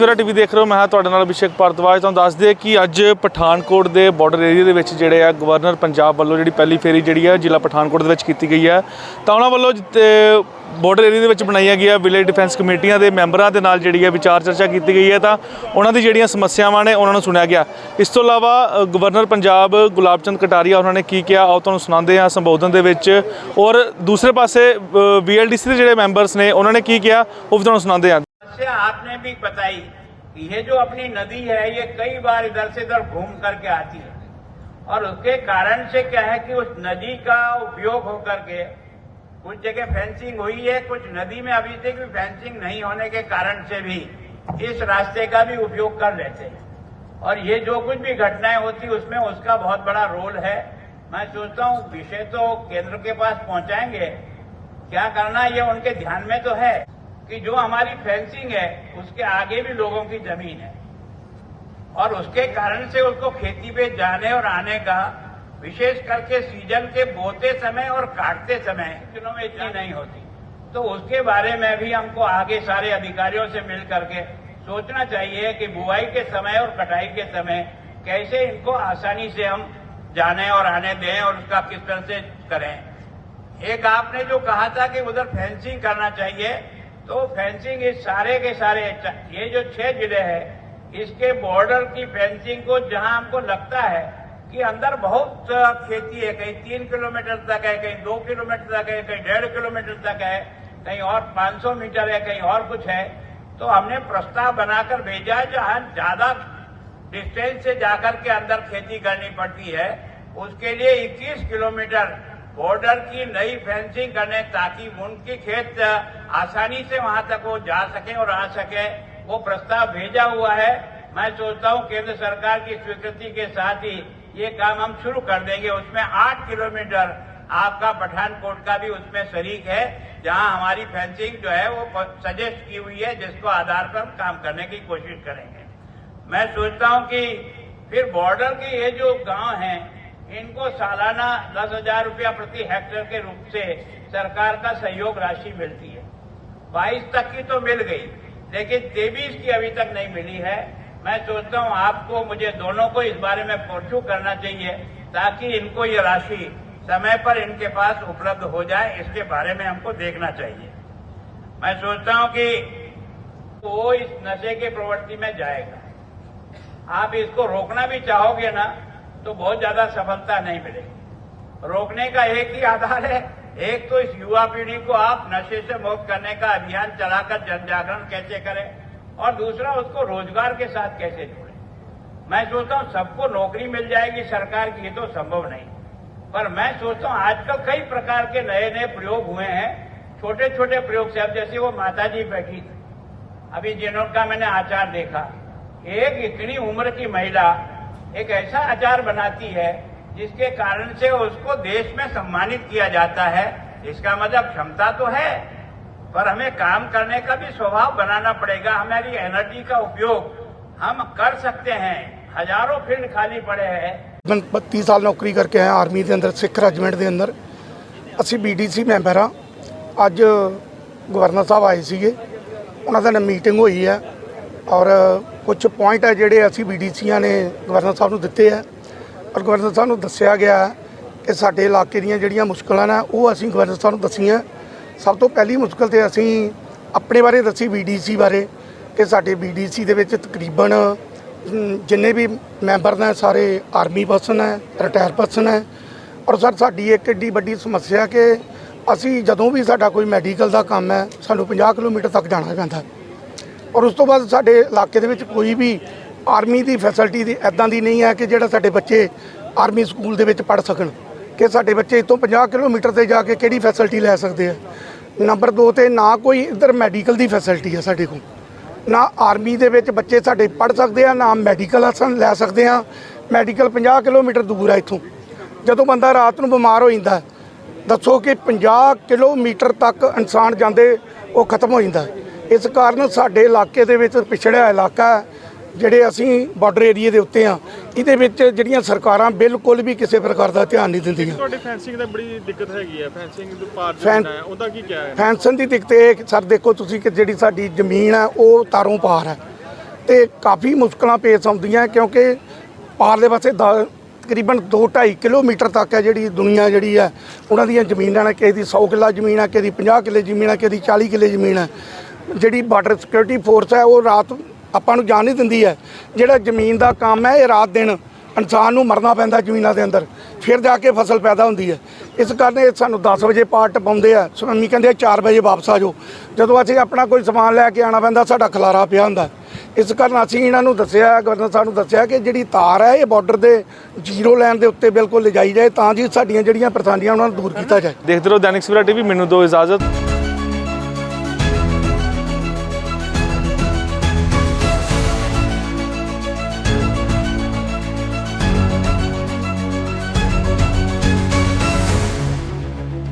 सवेरा TV देख रहे हो। मैं तुहाडे नाल अभिषेक भारद्वाज। तुहानूं दस दे कि अज पठानकोट के बॉर्डर एरिया दे विच जिहड़े आ गवर्नर पंजाब वालों जिहड़ी पहली फेरी जिहड़ी है जिला पठानकोट दे विच कीती गई है, तां उहनां वालों बॉर्डर एरिया दे विच बनाईयां गईयां विलेज डिफेंस कमेटियां के मैंबरां दे नाल जिहड़ी है विचार चर्चा की गई है, तां उहनां दी जिहड़ियां समस्यावां ने उहनां नूं सुणिया गया। इस तों इलावा गवर्नर पंजाब गुलाब चंद कटारिया उन्होंने की किया, आओ तुहानूं सुणांदे हां संबोधन दे विच। और दूसरे पासे VLDC के जिहड़े मैंबर्स ने उन्होंने की किया, वो भी तुहानूं सुणांदे हां। आपने भी बताई कि ये जो अपनी नदी है ये कई बार इधर से इधर घूम करके आती है और उसके कारण से क्या है कि उस नदी का उपयोग होकर के कुछ जगह फेंसिंग हुई है, कुछ नदी में अभी तक भी फेंसिंग नहीं होने के कारण से भी इस रास्ते का भी उपयोग कर लेते हैं और ये जो कुछ भी घटनाएं होती उसमें उसका बहुत बड़ा रोल है। मैं सोचता हूँ विषय तो केंद्र के पास पहुंचाएंगे, क्या करना ये उनके ध्यान में तो है कि जो हमारी फेंसिंग है उसके आगे भी लोगों की जमीन है और उसके कारण से उसको खेती पे जाने और आने का विशेष करके सीजन के बोते समय और काटते समय दिनों में इतनी नहीं होती, तो उसके बारे में भी हमको आगे सारे अधिकारियों से मिल करके सोचना चाहिए कि बुआई के समय और कटाई के समय कैसे इनको आसानी से हम जाने और आने दें और उसका किस तरह से करें। एक आपने जो कहा था कि उधर फेंसिंग करना चाहिए, तो फेंसिंग इस सारे के सारे ये जो 6 जिले हैं इसके बॉर्डर की फेंसिंग को जहां हमको लगता है कि अंदर बहुत खेती है, कहीं 3 किलोमीटर तक है, कहीं 2 किलोमीटर तक है, कहीं 1.5 किलोमीटर तक है, कहीं और 500 मीटर है, कहीं और कुछ है, तो हमने प्रस्ताव बनाकर भेजा है जहां ज्यादा डिस्टेंस से जाकर के अंदर खेती करनी पड़ती है उसके लिए 21 किलोमीटर बॉर्डर की नई फेंसिंग करने ताकि उनकी खेत आसानी से वहां तक वो जा सके और आ सके, वो प्रस्ताव भेजा हुआ है। मैं सोचता हूं केंद्र सरकार की स्वीकृति के साथ ही ये काम हम शुरू कर देंगे। उसमें 8 किलोमीटर आपका पठानकोट का भी उसमें शरीक है जहां हमारी फेंसिंग जो है वो सजेस्ट की हुई है, जिसको आधार पर हम काम करने की कोशिश करेंगे। मैं सोचता हूं कि फिर बॉर्डर के ये जो गांव हैं इनको सालाना 10,000 रुपया प्रति हेक्टेयर के रूप से सरकार का सहयोग राशि मिलती है। 22 तक की तो मिल गई, लेकिन 23 की अभी तक नहीं मिली है। मैं सोचता हूं आपको मुझे दोनों को इस बारे में परसू करना चाहिए ताकि इनको ये राशि समय पर इनके पास उपलब्ध हो जाए, इसके बारे में हमको देखना चाहिए। मैं सोचता हूं कि वो इस नशे के प्रवृत्ति में जाएगा, आप इसको रोकना भी चाहोगे ना तो बहुत ज्यादा सफलता नहीं मिलेगी। रोकने का एक ही आधार है, एक तो इस युवा पीढ़ी को आप नशे से मुक्त करने का अभियान चलाकर जन जागरण कैसे करें और दूसरा उसको रोजगार के साथ कैसे जोड़ें। मैं सोचता हूं सबको नौकरी मिल जाएगी सरकार की, ये तो संभव नहीं, पर मैं सोचता हूं आजकल कई प्रकार के नए नए प्रयोग हुए हैं, छोटे छोटे प्रयोग से। अब जैसे वो माताजी बैठी थी अभी जिनका मैंने आचार देखा, एक इतनी उम्र की महिला एक ऐसा आचार बनाती है जिसके कारण से उसको देश में सम्मानित किया जाता है। इसका मतलब क्षमता तो है, पर हमें काम करने का भी स्वभाव बनाना पड़ेगा। हमारी एनर्जी का उपयोग हम कर सकते हैं। हजारों फील्ड खाली पड़े हैं। मैं 32 साल नौकरी करके आया आर्मी के अंदर, सिख रेजिमेंट के अंदर। असी BDC मैंबर हाँ। अज गवर्नर साहब आए थे, उन्होंने मीटिंग हुई है और कुछ पॉइंट है जोड़े असी BDCआं ने गवर्नर साहब को दिते है और गवर्नर साहब को दसिया गया है कि साडे इलाके दी जिहड़ियां मुश्किलां ने वो असी गवर्नर साहब को दसियां। सब तो पहली मुश्किल तो असी अपने बारे दसी BDC बारे कि साडे BDC दे विच तकरीबन जिन्ने भी मैंबर ने सारे आर्मी पर्सन है, रिटायर पर्सन है और सर साडी एक एड्डी वड्डी समस्या कि असी जदों भी साडा कोई मैडिकल का काम है सानूं 50 किलोमीटर तक जाना पैंदा और उस तो बाद साडे इलाके दे विच कोई भी आर्मी की फैसिलिटी दी इदां दी नहीं है कि जिहड़ा साडे बच्चे आर्मी स्कूल दे विच पढ़ सकन कि साडे बच्चे इतों 50 किलोमीटर से जाके किहड़ी फैसिलिटी लै सकते हैं। नंबर 2 ते ना कोई इधर मैडिकल की फैसिलिटी है साडे कोल, ना आर्मी दे विच बच्चे साडे पढ़ सकते हैं, ना मैडिकल असन लै सकते हैं। मैडिकल 50 किलोमीटर दूर है इत्थों। जदों बंदा रात नूं बीमार हो जांदा दसो कि 50 किलोमीटर तक इंसान जांदे वो खत्म हो जांदा। इस कारण साडे इलाके दे विच पिछड़िया इलाका है ਜਿਹੜੇ ਅਸੀਂ ਬਾਰਡਰ ਏਰੀਏ ਦੇ ਉੱਤੇ ਆ, ਇਹਦੇ ਵਿੱਚ ਜਿਹੜੀਆਂ ਸਰਕਾਰਾਂ ਬਿਲਕੁਲ ਵੀ ਕਿਸੇ ਪ੍ਰਕਾਰ ਦਾ ਧਿਆਨ ਨਹੀਂ ਦਿੰਦੀਆਂ। ਤੁਹਾਡੀ ਫੈਂਸਿੰਗ ਦਾ ਬੜੀ ਦਿੱਕਤ ਹੈਗੀ ਹੈ, ਫੈਂਸਿੰਗ ਦੇ ਪਾਰ ਜਾਣਾ ਹੈ, ਉਹਦਾ ਕੀ ਕਿਹਾ ਹੈ? ਫੈਂਸਿੰਗ ਦੀ ਦਿੱਕਤ ਇਹ ਸਰ ਦੇਖੋ ਤੁਸੀਂ ਕਿ ਜਿਹੜੀ ਸਾਡੀ ਜ਼ਮੀਨ ਹੈ ਉਹ ਤਾਰੋਂ ਪਾਰ ਹੈ ਤੇ ਕਾਫੀ ਮੁਸ਼ਕਲਾਂ ਪੇਸ਼ ਆਉਂਦੀਆਂ ਕਿਉਂਕਿ ਪਾਰਲੇ ਪਾਸੇ ਤਕਰੀਬਨ 2-2.5 ਕਿਲੋਮੀਟਰ ਤੱਕ ਹੈ ਜਿਹੜੀ ਦੁਨੀਆ ਜਿਹੜੀ ਹੈ ਉਹਨਾਂ ਦੀਆਂ ਜ਼ਮੀਨਾਂ ਨੇ, ਕਿਸੇ ਦੀ 100 ਕਿੱਲਾ ਜ਼ਮੀਨ ਹੈ, ਕਿਸੇ ਦੀ 50 ਕਿੱਲੇ ਜ਼ਮੀਨ ਹੈ, ਕਿਸੇ ਦੀ 40 ਕਿੱਲੇ ਜ਼ਮੀਨ ਹੈ। ਜਿਹੜੀ ਬਾਰਡਰ ਸਿਕਿਉਰਿਟੀ ਫੋਰਸ ਹੈ ਉਹ ਰਾਤ ਆਪਾਂ ਨੂੰ ਜਾਣ ਨਹੀਂ ਦਿੰਦੀ ਹੈ। ਜਿਹੜਾ ਜ਼ਮੀਨ ਦਾ ਕੰਮ ਹੈ ਇਹ ਰਾਤ ਦਿਨ ਇਨਸਾਨ ਨੂੰ ਮਰਨਾ ਪੈਂਦਾ ਜ਼ਮੀਨਾਂ ਦੇ ਅੰਦਰ, ਫਿਰ ਜਾ ਕੇ ਫਸਲ ਪੈਦਾ ਹੁੰਦੀ ਹੈ। ਇਸ ਕਾਰਨ ਇਹ ਸਾਨੂੰ 10 ਵਜੇ ਪਾਰਟ ਪਾਉਂਦੇ ਆ, ਸਵਾਮੀ ਕਹਿੰਦੇ 4 ਵਜੇ ਵਾਪਸ ਆ ਜਾਓ। ਜਦੋਂ ਅਸੀਂ ਆਪਣਾ ਕੋਈ ਸਮਾਨ ਲੈ ਕੇ ਆਉਣਾ ਪੈਂਦਾ ਸਾਡਾ ਖਲਾਰਾ ਪਿਆ ਹੁੰਦਾ। ਇਸ ਕਾਰਨ ਅਸੀਂ ਇਹਨਾਂ ਨੂੰ ਦੱਸਿਆ, ਗਵਰਨਰ ਸਾਹਿਬ ਨੂੰ ਦੱਸਿਆ ਕਿ ਜਿਹੜੀ ਤਾਰ ਹੈ ਇਹ ਬਾਰਡਰ ਦੇ ਜ਼ੀਰੋ ਲਾਈਨ ਦੇ ਉੱਤੇ ਬਿਲਕੁਲ ਲਿਜਾਈ ਜਾਏ ਤਾਂ ਜੀ ਸਾਡੀਆਂ ਜਿਹੜੀਆਂ ਪਰੇਸ਼ਾਨੀਆਂ ਉਹਨਾਂ ਨੂੰ ਦੂਰ ਕੀਤਾ ਜਾਏ। ਦੇਖਦੇ ਰਹੋ ਦੈਨਿਕ ਸਵੇਰਾ ਟੀਵੀ। ਮੈਨੂੰ ਦਿਓ ਇਜਾਜ਼ਤ।